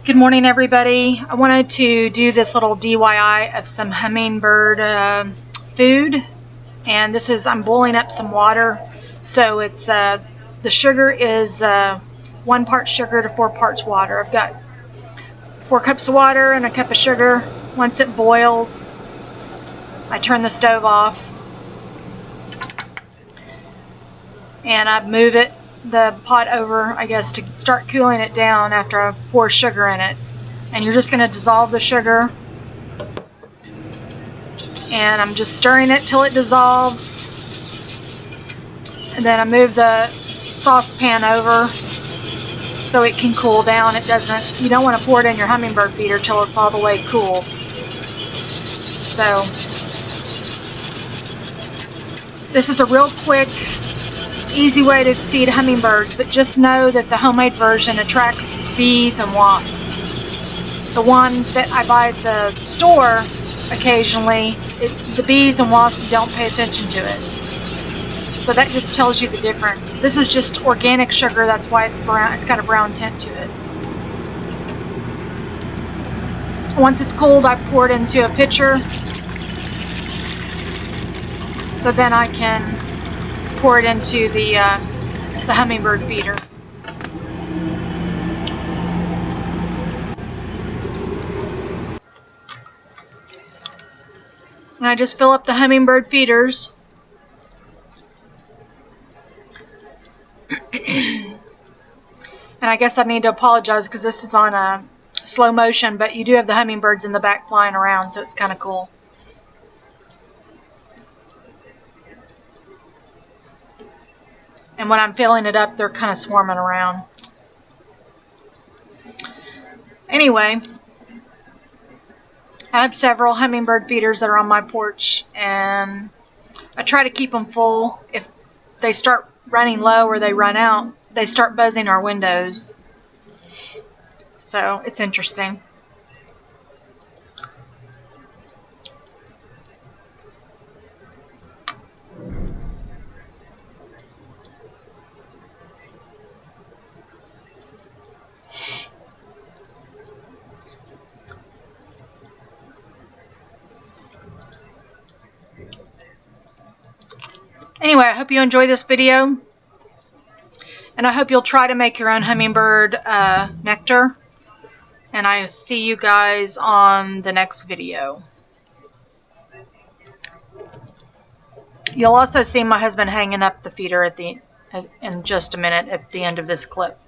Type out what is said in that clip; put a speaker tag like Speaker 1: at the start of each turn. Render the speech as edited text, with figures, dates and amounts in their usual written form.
Speaker 1: Good morning, everybody. I wanted to do this little DIY of some hummingbird food, and this is, I'm boiling up some water. So it's the sugar is 1 part sugar to 4 parts water. I've got 4 cups of water and a cup of sugar. Once it boils, I turn the stove off and I move the pot over, I guess, to start cooling it down after I pour sugar in it. And you're just going to dissolve the sugar, and I'm just stirring it till it dissolves, and then I move the saucepan over so it can cool down. You don't want to pour it in your hummingbird feeder till it's all the way cooled. So this is a real quick, easy way to feed hummingbirds, but just know that the homemade version attracts bees and wasps. The one that I buy at the store occasionally, the bees and wasps don't pay attention to it. So that just tells you the difference. This is just organic sugar, that's why it's brown. It's got a brown tint to it. Once it's cooled, I pour it into a pitcher, so then I can pour it into the hummingbird feeder. And I just fill up the hummingbird feeders. And I guess I need to apologize because this is on a slow motion, but you do have the hummingbirds in the back flying around, so it's kind of cool. And when I'm filling it up, they're kind of swarming around. Anyway, I have several hummingbird feeders that are on my porch, and I try to keep them full. If they start running low or they run out, they start buzzing our windows. So it's interesting. Anyway, I hope you enjoy this video, and I hope you'll try to make your own hummingbird nectar, and I see you guys on the next video. You'll also see my husband hanging up the feeder in just a minute at the end of this clip.